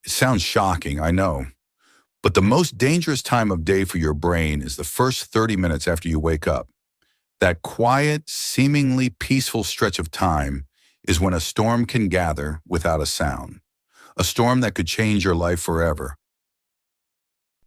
It sounds shocking, I know. But the most dangerous time of day for your brain is the first 30 minutes after you wake up. That quiet, seemingly peaceful stretch of time is when a storm can gather without a sound. A storm that could change your life forever.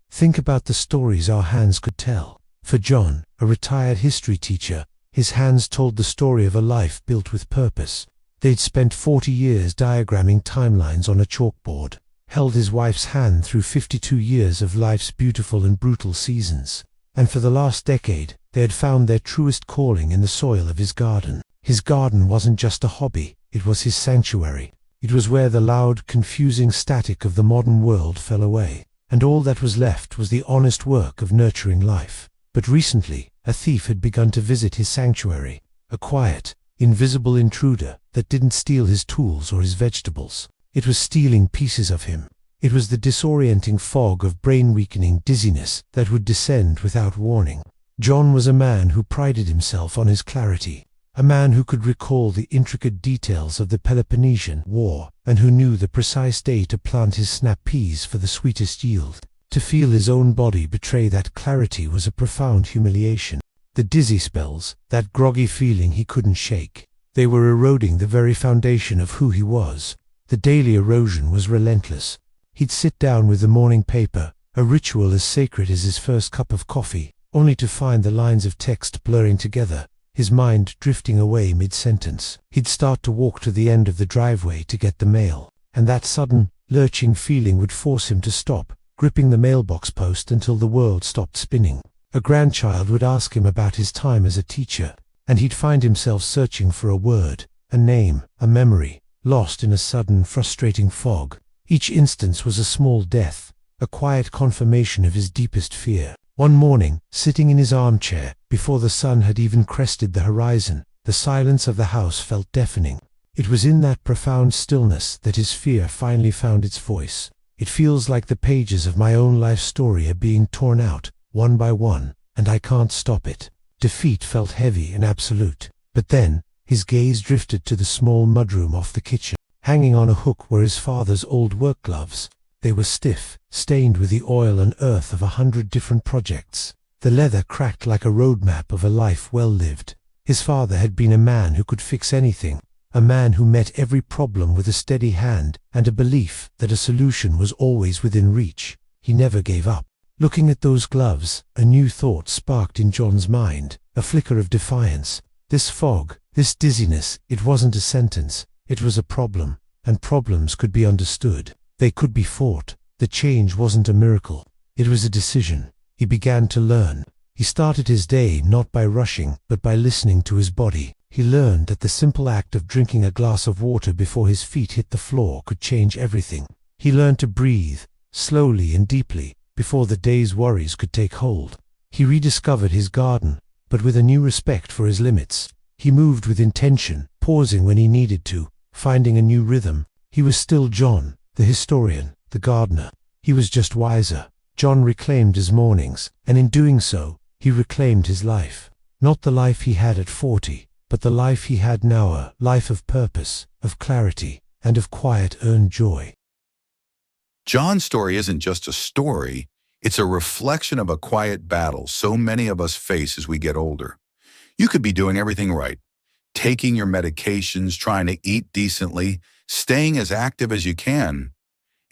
Think about the stories our hands could tell. For John, a retired history teacher, his hands told the story of a life built with purpose. They'd spent 40 years diagramming timelines on a chalkboard, held his wife's hand through 52 years of life's beautiful and brutal seasons. And for the last decade, they had found their truest calling in the soil of his garden. His garden wasn't just a hobby, it was his sanctuary. It was where the loud, confusing static of the modern world fell away, and all that was left was the honest work of nurturing life. But recently, a thief had begun to visit his sanctuary, a quiet, invisible intruder that didn't steal his tools or his vegetables. It was stealing pieces of him. It was the disorienting fog of brain-weakening dizziness that would descend without warning. John was a man who prided himself on his clarity, a man who could recall the intricate details of the Peloponnesian War, and who knew the precise day to plant his snap peas for the sweetest yield. To feel his own body betray that clarity was a profound humiliation. The dizzy spells, that groggy feeling he couldn't shake, they were eroding the very foundation of who he was. The daily erosion was relentless. He'd sit down with the morning paper, a ritual as sacred as his first cup of coffee, only to find the lines of text blurring together, his mind drifting away mid-sentence. He'd start to walk to the end of the driveway to get the mail, and that sudden, lurching feeling would force him to stop, gripping the mailbox post until the world stopped spinning. A grandchild would ask him about his time as a teacher, and he'd find himself searching for a word, a name, a memory, lost in a sudden, frustrating fog. Each instance was a small death, a quiet confirmation of his deepest fear. One morning, sitting in his armchair, before the sun had even crested the horizon, the silence of the house felt deafening. It was in that profound stillness that his fear finally found its voice. It feels like the pages of my own life story are being torn out, one by one, and I can't stop it. Defeat felt heavy and absolute. But then, his gaze drifted to the small mudroom off the kitchen. Hanging on a hook were his father's old work gloves. They were stiff, stained with the oil and earth of 100 different projects. The leather cracked like a roadmap of a life well lived. His father had been a man who could fix anything, a man who met every problem with a steady hand and a belief that a solution was always within reach. He never gave up. Looking at those gloves, a new thought sparked in John's mind, a flicker of defiance. This fog, this dizziness, it wasn't a sentence, it was a problem, and problems could be understood. They could be fought. The change wasn't a miracle, it was a decision. He began to learn. He started his day not by rushing, but by listening to his body. He learned that the simple act of drinking a glass of water before his feet hit the floor could change everything. He learned to breathe, slowly and deeply, before the day's worries could take hold. He rediscovered his garden, but with a new respect for his limits. He moved with intention, pausing when he needed to, finding a new rhythm. He was still John, the historian, the gardener. He was just wiser. John reclaimed his mornings, and in doing so, he reclaimed his life. Not the life he had at 40, but the life he had now, a life of purpose, of clarity, and of quiet earned joy. John's story isn't just a story, it's a reflection of a quiet battle so many of us face as we get older. You could be doing everything right, taking your medications, trying to eat decently, staying as active as you can,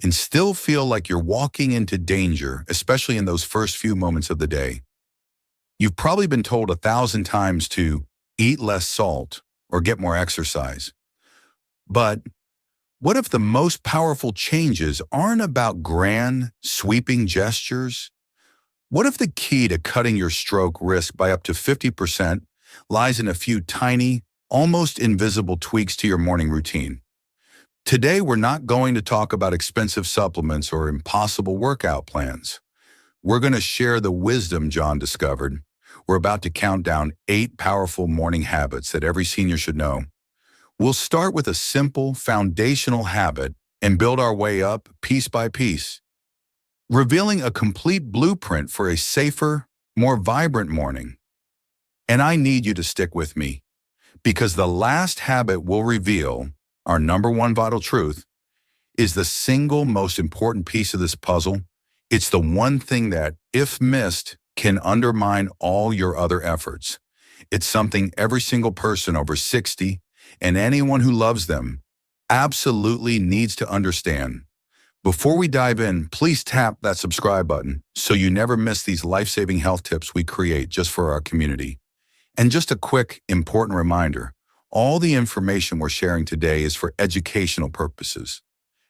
and still feel like you're walking into danger, especially in those first few moments of the day. You've probably been told 1,000 times to eat less salt or get more exercise. But what if the most powerful changes aren't about grand, sweeping gestures? What if the key to cutting your stroke risk by up to 50% lies in a few tiny, almost invisible tweaks to your morning routine? Today, we're not going to talk about expensive supplements or impossible workout plans. We're going to share the wisdom John discovered. We're about to count down 8 powerful morning habits that every senior should know. We'll start with a simple, foundational habit and build our way up piece by piece, revealing a complete blueprint for a safer, more vibrant morning. And I need you to stick with me, because the last habit we'll reveal, our number one vital truth, is the single most important piece of this puzzle. It's the one thing that, if missed, can undermine all your other efforts. It's something every single person over 60 and anyone who loves them absolutely needs to understand. Before we dive in, please tap that subscribe button so you never miss these life-saving health tips we create just for our community. And just a quick, important reminder, all the information we're sharing today is for educational purposes.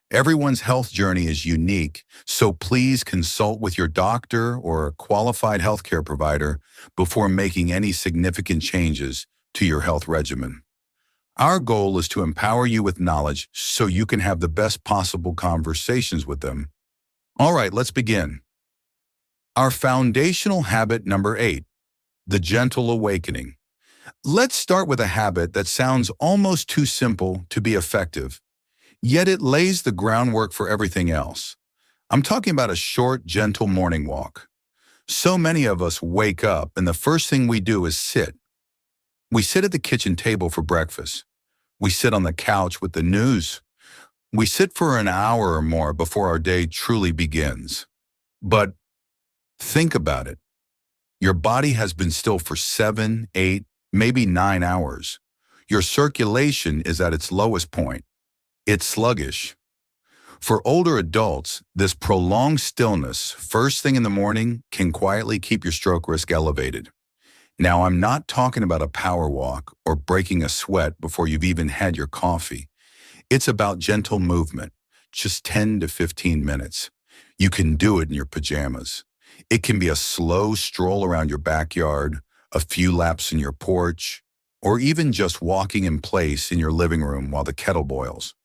Everyone's health journey is unique, so please consult with your doctor or a qualified healthcare provider before making any significant changes to your health regimen. Our goal is to empower you with knowledge so you can have the best possible conversations with them. All right, let's begin. Our foundational habit number 8, the gentle awakening. Let's start with a habit that sounds almost too simple to be effective, yet it lays the groundwork for everything else. I'm talking about a short, gentle morning walk. So many of us wake up and the first thing we do is sit. We sit at the kitchen table for breakfast. We sit on the couch with the news. We sit for an hour or more before our day truly begins. But think about it. Your body has been still for 7, 8, maybe 9 hours. Your circulation is at its lowest point. It's sluggish. For older adults, this prolonged stillness, first thing in the morning, can quietly keep your stroke risk elevated. Now, I'm not talking about a power walk or breaking a sweat before you've even had your coffee. It's about gentle movement, just 10 to 15 minutes. You can do it in your pajamas. It can be a slow stroll around your backyard, a few laps in your porch, or even just walking in place in your living room while the kettle boils.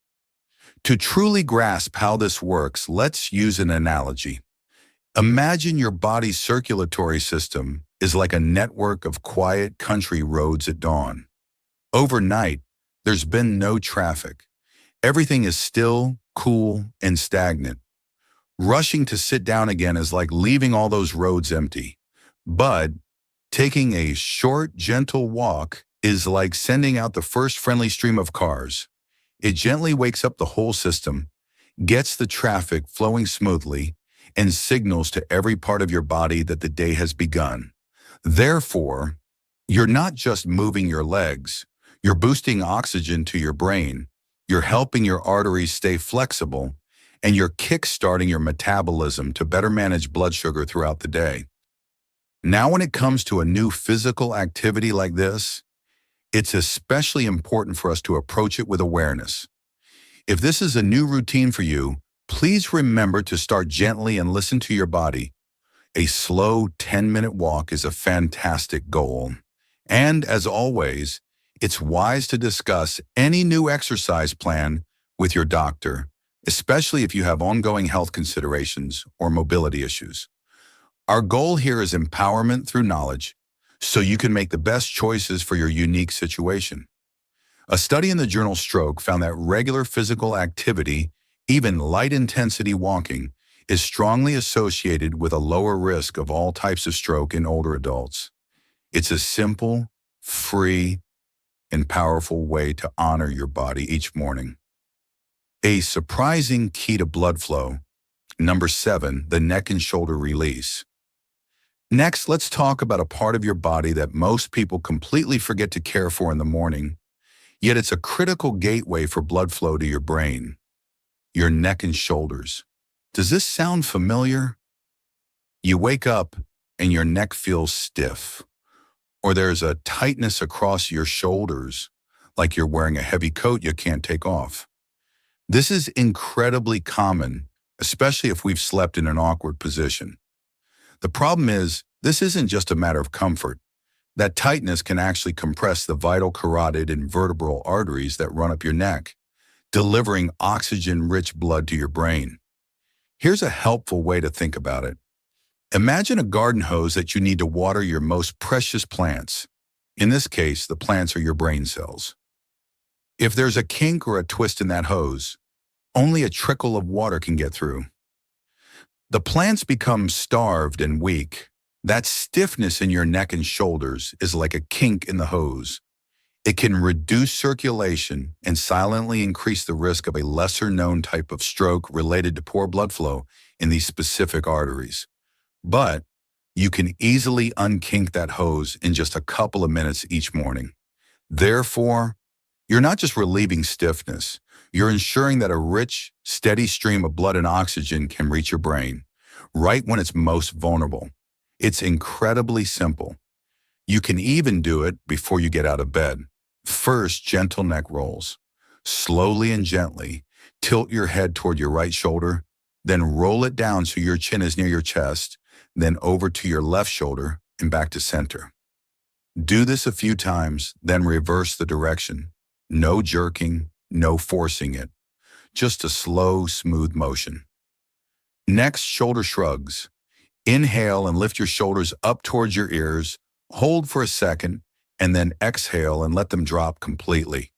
To truly grasp how this works, let's use an analogy. Imagine your body's circulatory system is like a network of quiet country roads at dawn. Overnight, there's been no traffic. Everything is still, cool, and stagnant. Rushing to sit down again is like leaving all those roads empty. But taking a short, gentle walk is like sending out the first friendly stream of cars. It gently wakes up the whole system, gets the traffic flowing smoothly, and signals to every part of your body that the day has begun. Therefore, you're not just moving your legs, you're boosting oxygen to your brain, you're helping your arteries stay flexible, and you're kick-starting your metabolism to better manage blood sugar throughout the day. Now, when it comes to a new physical activity like this, it's especially important for us to approach it with awareness. If this is a new routine for you, please remember to start gently and listen to your body. A slow 10-minute walk is a fantastic goal. And as always, it's wise to discuss any new exercise plan with your doctor, especially if you have ongoing health considerations or mobility issues. Our goal here is empowerment through knowledge, so you can make the best choices for your unique situation. A study in the journal Stroke found that regular physical activity, even light-intensity walking, is strongly associated with a lower risk of all types of stroke in older adults. It's a simple, free, and powerful way to honor your body each morning. A surprising key to blood flow. Number 7, the neck and shoulder release. Next, let's talk about a part of your body that most people completely forget to care for in the morning, yet it's a critical gateway for blood flow to your brain. Your neck and shoulders. Does this sound familiar? You wake up and your neck feels stiff, or there's a tightness across your shoulders, like you're wearing a heavy coat you can't take off. This is incredibly common, especially if we've slept in an awkward position. The problem is, this isn't just a matter of comfort. That tightness can actually compress the vital carotid and vertebral arteries that run up your neck, delivering oxygen-rich blood to your brain. Here's a helpful way to think about it. Imagine a garden hose that you need to water your most precious plants. In this case, the plants are your brain cells. If there's a kink or a twist in that hose, only a trickle of water can get through. The plants become starved and weak. That stiffness in your neck and shoulders is like a kink in the hose. It can reduce circulation and silently increase the risk of a lesser-known type of stroke related to poor blood flow in these specific arteries. But you can easily unkink that hose in just a couple of minutes each morning. Therefore, you're not just relieving stiffness, you're ensuring that a rich, steady stream of blood and oxygen can reach your brain, right when it's most vulnerable. It's incredibly simple. You can even do it before you get out of bed. First, gentle neck rolls. Slowly and gently, tilt your head toward your right shoulder, then roll it down so your chin is near your chest, then over to your left shoulder and back to center. Do this a few times, then reverse the direction. No jerking, no forcing it. Just a slow, smooth motion. Next, shoulder shrugs. Inhale and lift your shoulders up towards your ears. Hold for a second, and then exhale and let them drop completely.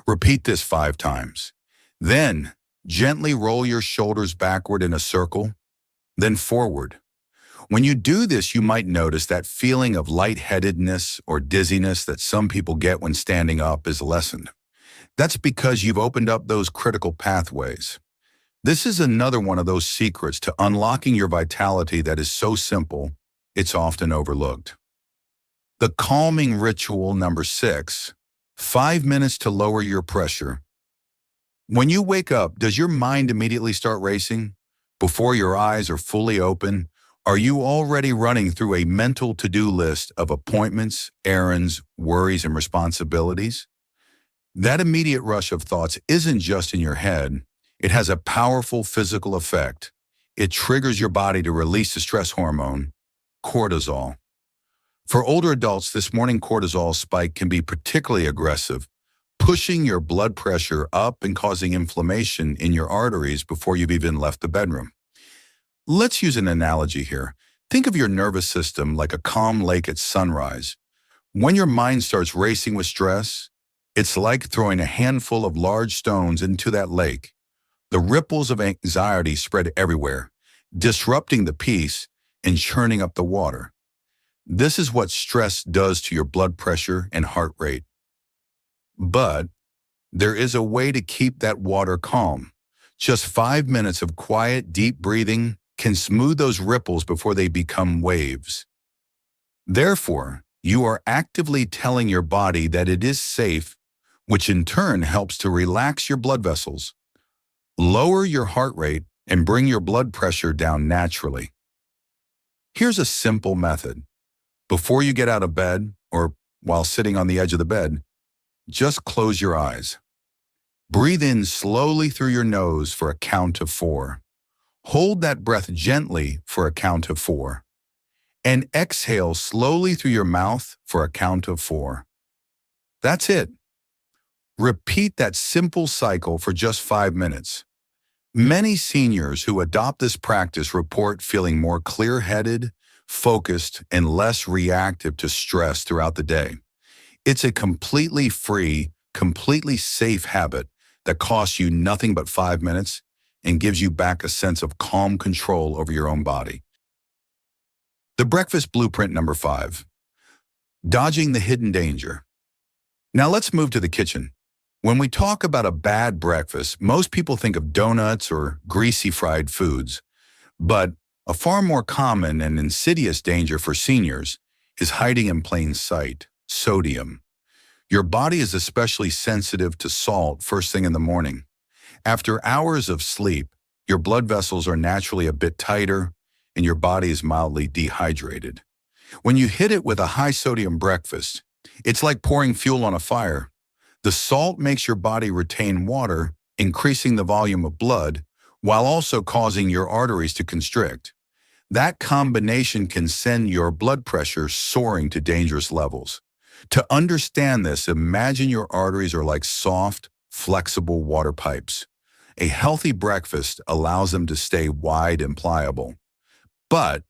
Repeat this 5 times. Then, gently roll your shoulders backward in a circle, then forward. When you do this, you might notice that feeling of lightheadedness or dizziness that some people get when standing up is lessened. That's because you've opened up those critical pathways. This is another one of those secrets to unlocking your vitality that is so simple, it's often overlooked. The calming ritual number 6, 5 minutes to lower your pressure. When you wake up, does your mind immediately start racing? Before your eyes are fully open, are you already running through a mental to-do list of appointments, errands, worries, and responsibilities? That immediate rush of thoughts isn't just in your head. It has a powerful physical effect. It triggers your body to release the stress hormone, cortisol. For older adults, this morning cortisol spike can be particularly aggressive, pushing your blood pressure up and causing inflammation in your arteries before you've even left the bedroom. Let's use an analogy here. Think of your nervous system like a calm lake at sunrise. When your mind starts racing with stress, it's like throwing a handful of large stones into that lake. The ripples of anxiety spread everywhere, disrupting the peace and churning up the water. This is what stress does to your blood pressure and heart rate. But there is a way to keep that water calm. Just 5 minutes of quiet, deep breathing can smooth those ripples before they become waves. Therefore, you are actively telling your body that it is safe, which in turn helps to relax your blood vessels, lower your heart rate, and bring your blood pressure down naturally. Here's a simple method. Before you get out of bed, or while sitting on the edge of the bed, just close your eyes. Breathe in slowly through your nose for a count of 4. Hold that breath gently for a count of 4. And exhale slowly through your mouth for a count of 4. That's it. Repeat that simple cycle for just 5 minutes. Many seniors who adopt this practice report feeling more clear-headed, focused, and less reactive to stress throughout the day. It's a completely free, completely safe habit that costs you nothing but 5 minutes and gives you back a sense of calm control over your own body. The breakfast blueprint number 5, dodging the hidden danger. Now let's move to the kitchen. When we talk about a bad breakfast, most people think of donuts or greasy fried foods. But a far more common and insidious danger for seniors is hiding in plain sight, sodium. Your body is especially sensitive to salt first thing in the morning. After hours of sleep, your blood vessels are naturally a bit tighter and your body is mildly dehydrated. When you hit it with a high-sodium breakfast, it's like pouring fuel on a fire. The salt makes your body retain water, increasing the volume of blood, while also causing your arteries to constrict. That combination can send your blood pressure soaring to dangerous levels. To understand this, imagine your arteries are like soft, flexible water pipes. A healthy breakfast allows them to stay wide and pliable. But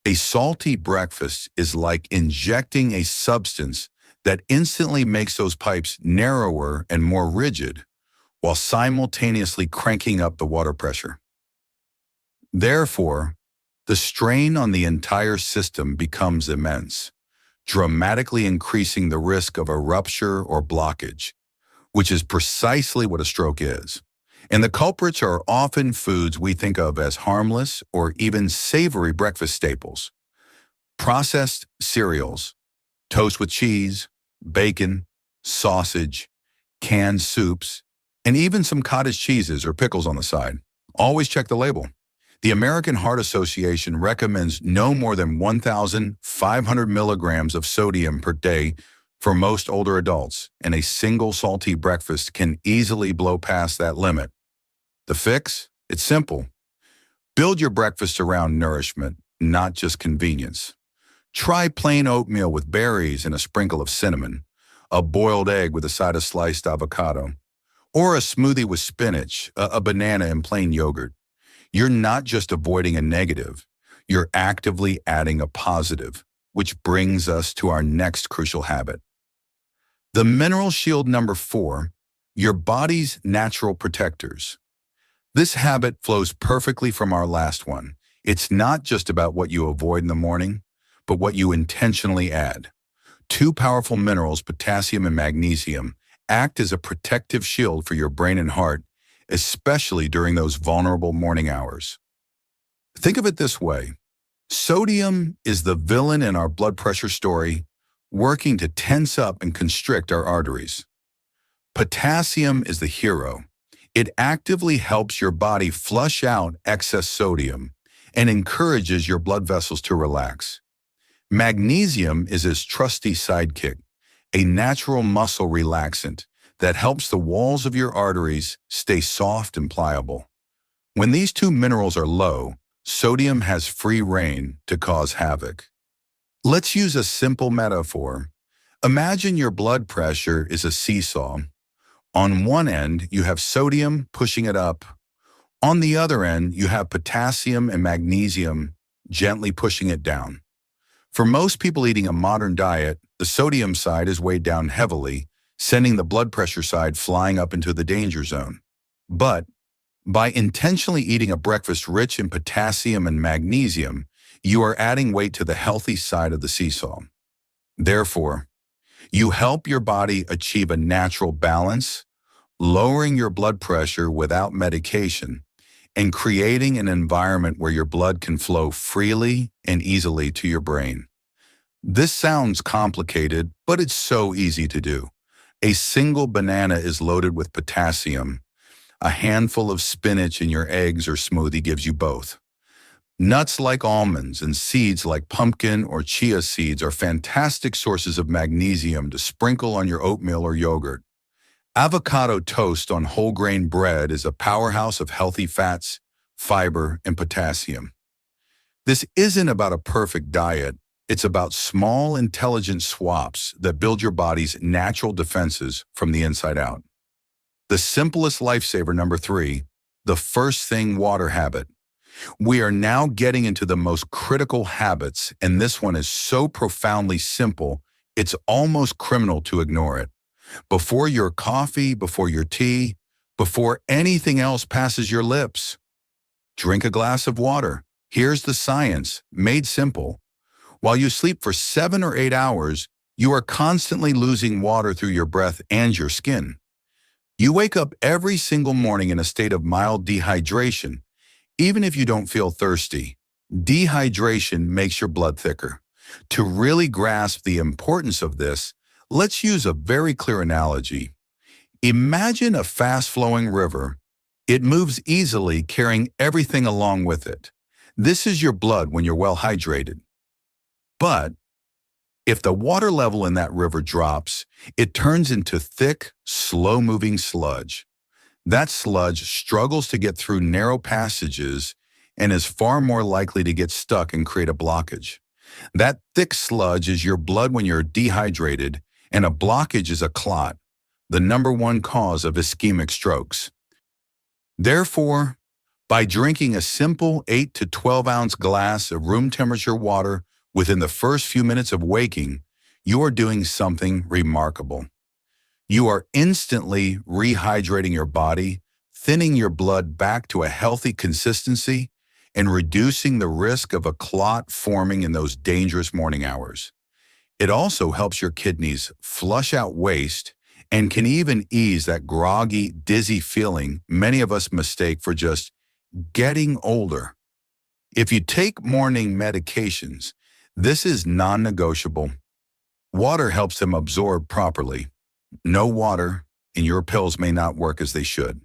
a salty breakfast is like injecting a substance that instantly makes those pipes narrower and more rigid, while simultaneously cranking up the water pressure. Therefore, the strain on the entire system becomes immense. dramatically increasing the risk of a rupture or blockage, which is precisely what a stroke is. And the culprits are often foods we think of as harmless or even savory breakfast staples. Processed cereals, toast with cheese, bacon, sausage, canned soups, and even some cottage cheeses or pickles on the side. Always check the label. The American Heart Association recommends no more than 1,500 milligrams of sodium per day for most older adults, and a single salty breakfast can easily blow past that limit. The fix? It's simple. Build your breakfast around nourishment, not just convenience. Try plain oatmeal with berries and a sprinkle of cinnamon, a boiled egg with a side of sliced avocado, or a smoothie with spinach, a banana, and plain yogurt. You're not just avoiding a negative, you're actively adding a positive, which brings us to our next crucial habit. The mineral shield number 4, your body's natural protectors. This habit flows perfectly from our last one. It's not just about what you avoid in the morning, but what you intentionally add. Two powerful minerals, potassium and magnesium, act as a protective shield for your brain and heart, especially during those vulnerable morning hours. Think of it this way. Sodium is the villain in our blood pressure story, working to tense up and constrict our arteries. Potassium is the hero. It actively helps your body flush out excess sodium and encourages your blood vessels to relax. Magnesium is his trusty sidekick, a natural muscle relaxant that helps the walls of your arteries stay soft and pliable. When these two minerals are low, sodium has free rein to cause havoc. Let's use a simple metaphor. Imagine your blood pressure is a seesaw. On one end, you have sodium pushing it up. On the other end, you have potassium and magnesium gently pushing it down. For most people eating a modern diet, the sodium side is weighed down heavily, sending the blood pressure side flying up into the danger zone. But by intentionally eating a breakfast rich in potassium and magnesium, you are adding weight to the healthy side of the seesaw. Therefore, you help your body achieve a natural balance, lowering your blood pressure without medication, and creating an environment where your blood can flow freely and easily to your brain. This sounds complicated, but it's so easy to do. A single banana is loaded with potassium. A handful of spinach in your eggs or smoothie gives you both. Nuts like almonds and seeds like pumpkin or chia seeds are fantastic sources of magnesium to sprinkle on your oatmeal or yogurt. Avocado toast on whole grain bread is a powerhouse of healthy fats, fiber, and potassium. This isn't about a perfect diet. It's about small, intelligent swaps that build your body's natural defenses from the inside out. The simplest lifesaver number 3, the first thing water habit. We are now getting into the most critical habits, and this one is so profoundly simple, it's almost criminal to ignore it. Before your coffee, before your tea, before anything else passes your lips, drink a glass of water. Here's the science, made simple. While you sleep for 7 or 8 hours, you are constantly losing water through your breath and your skin. You wake up every single morning in a state of mild dehydration, even if you don't feel thirsty. Dehydration makes your blood thicker. To really grasp the importance of this, let's use a very clear analogy. Imagine a fast-flowing river. It moves easily, carrying everything along with it. This is your blood when you're well hydrated. But if the water level in that river drops, it turns into thick, slow-moving sludge. That sludge struggles to get through narrow passages and is far more likely to get stuck and create a blockage. That thick sludge is your blood when you're dehydrated, and a blockage is a clot, the #1 cause of ischemic strokes. Therefore, by drinking a simple 8 to 12 ounce glass of room temperature water within the first few minutes of waking, you are doing something remarkable. You are instantly rehydrating your body, thinning your blood back to a healthy consistency, and reducing the risk of a clot forming in those dangerous morning hours. It also helps your kidneys flush out waste and can even ease that groggy, dizzy feeling many of us mistake for just getting older. If you take morning medications, this is non-negotiable. Water helps them absorb properly. No water, and your pills may not work as they should.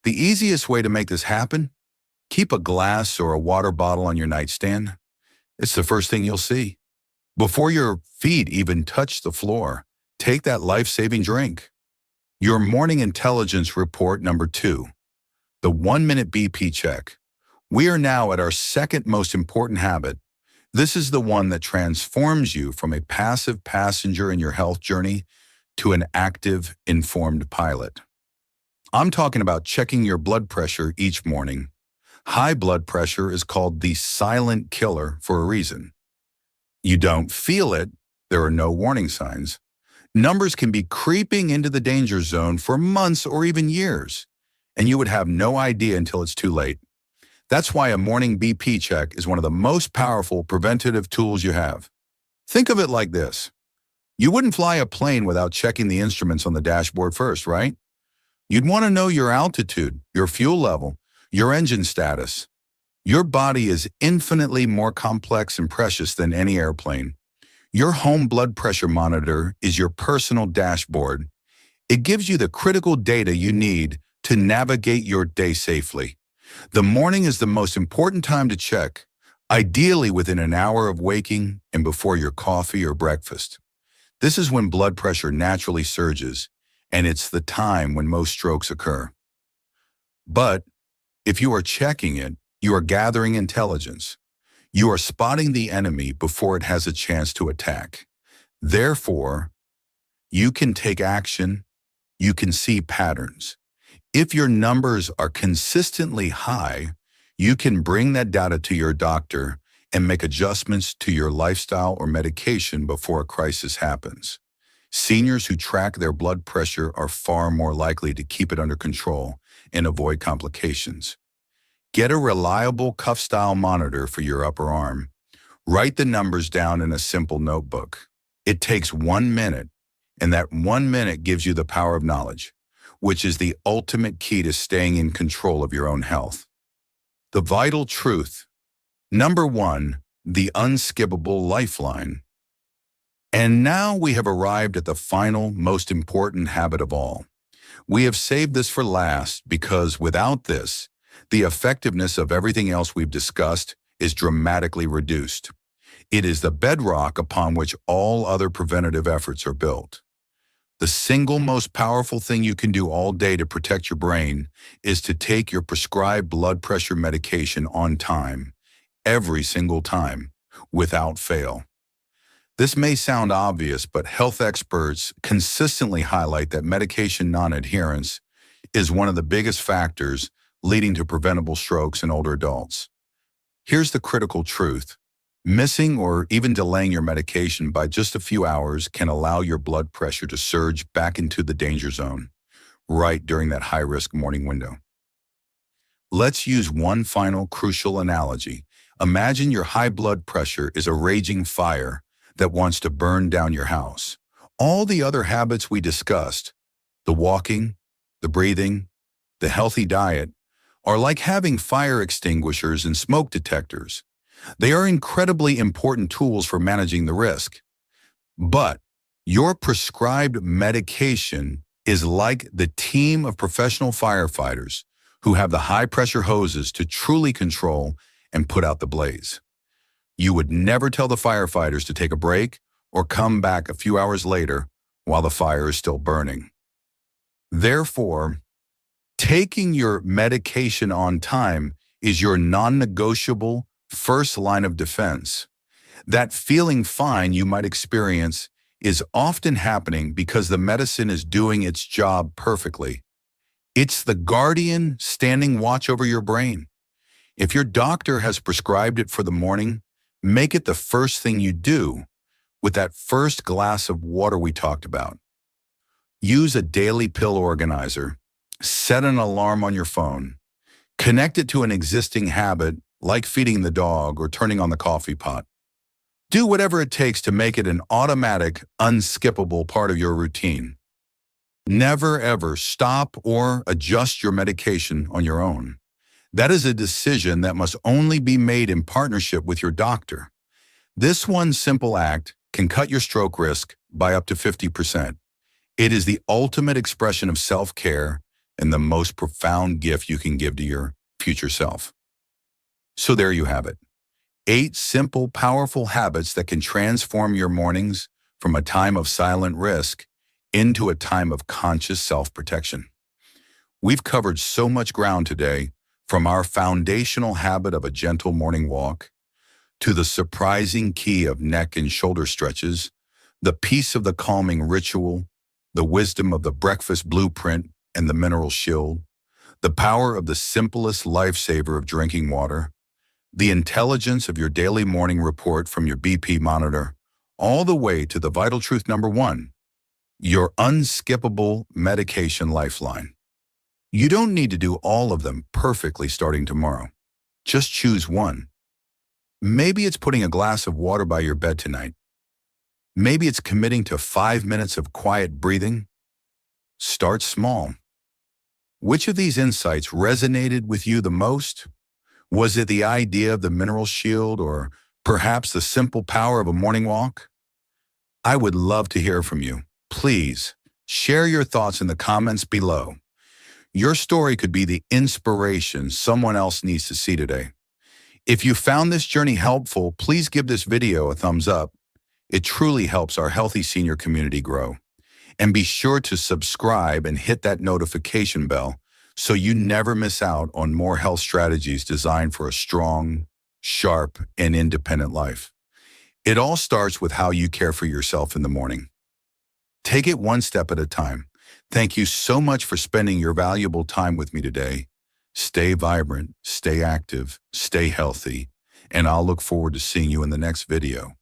The easiest way to make this happen? Keep a glass or a water bottle on your nightstand. It's the first thing you'll see. Before your feet even touch the floor, take that life-saving drink. Your morning intelligence report number 2, the 1-minute BP check. We are now at our second most important habit. This is the one that transforms you from a passive passenger in your health journey to an active, informed pilot. I'm talking about checking your blood pressure each morning. High blood pressure is called the silent killer for a reason. You don't feel it, there are no warning signs. Numbers can be creeping into the danger zone for months or even years, and you would have no idea until it's too late. That's why a morning BP check is one of the most powerful preventative tools you have. Think of it like this. You wouldn't fly a plane without checking the instruments on the dashboard first, right? You'd want to know your altitude, your fuel level, your engine status. Your body is infinitely more complex and precious than any airplane. Your home blood pressure monitor is your personal dashboard. It gives you the critical data you need to navigate your day safely. The morning is the most important time to check, ideally within an hour of waking and before your coffee or breakfast. This is when blood pressure naturally surges, and it's the time when most strokes occur. But if you are checking it, you are gathering intelligence. You are spotting the enemy before it has a chance to attack. Therefore, you can take action, you can see patterns. If your numbers are consistently high, you can bring that data to your doctor and make adjustments to your lifestyle or medication before a crisis happens. Seniors who track their blood pressure are far more likely to keep it under control and avoid complications. Get a reliable cuff-style monitor for your upper arm. Write the numbers down in a simple notebook. It takes 1 minute, and that 1 minute gives you the power of knowledge, which is the ultimate key to staying in control of your own health. The vital truth. Number 1, the unskippable Lifeline. And now we have arrived at the final, most important habit of all. We have saved this for last because without this, the effectiveness of everything else we've discussed is dramatically reduced. It is the bedrock upon which all other preventative efforts are built. The single most powerful thing you can do all day to protect your brain is to take your prescribed blood pressure medication on time, every single time, without fail. This may sound obvious, but health experts consistently highlight that medication non-adherence is one of the biggest factors leading to preventable strokes in older adults. Here's the critical truth. Missing or even delaying your medication by just a few hours can allow your blood pressure to surge back into the danger zone, right during that high-risk morning window. Let's use one final crucial analogy. Imagine your high blood pressure is a raging fire that wants to burn down your house. All the other habits we discussed, the walking, the breathing, the healthy diet, are like having fire extinguishers and smoke detectors. They are incredibly important tools for managing the risk. But your prescribed medication is like the team of professional firefighters who have the high-pressure hoses to truly control and put out the blaze. You would never tell the firefighters to take a break or come back a few hours later while the fire is still burning. Therefore, taking your medication on time is your non-negotiable first line of defense. That feeling fine you might experience is often happening because the medicine is doing its job perfectly. It's the guardian standing watch over your brain. If your doctor has prescribed it for the morning, make it the first thing you do with that first glass of water we talked about. Use a daily pill organizer. Set an alarm on your phone. Connect it to an existing habit like feeding the dog or turning on the coffee pot. Do whatever it takes to make it an automatic, unskippable part of your routine. Never ever stop or adjust your medication on your own. That is a decision that must only be made in partnership with your doctor. This one simple act can cut your stroke risk by up to 50%. It is the ultimate expression of self-care and the most profound gift you can give to your future self. So there you have it. 8 simple, powerful habits that can transform your mornings from a time of silent risk into a time of conscious self-protection. We've covered so much ground today, from our foundational habit of a gentle morning walk to the surprising key of neck and shoulder stretches, the peace of the calming ritual, the wisdom of the breakfast blueprint and the mineral shield, the power of the simplest lifesaver of drinking water, the intelligence of your daily morning report from your BP monitor, all the way to the vital truth number 1, your unskippable medication lifeline. You don't need to do all of them perfectly starting tomorrow. Just choose one. Maybe it's putting a glass of water by your bed tonight. Maybe it's committing to 5 minutes of quiet breathing. Start small. Which of these insights resonated with you the most? Was it the idea of the mineral shield or perhaps the simple power of a morning walk? I would love to hear from you. Please share your thoughts in the comments below. Your story could be the inspiration someone else needs to see today. If you found this journey helpful, please give this video a thumbs up. It truly helps our healthy senior community grow. And be sure to subscribe and hit that notification bell so you never miss out on more health strategies designed for a strong, sharp, and independent life. It all starts with how you care for yourself in the morning. Take it one step at a time. Thank you so much for spending your valuable time with me today. Stay vibrant, stay active, stay healthy, and I'll look forward to seeing you in the next video.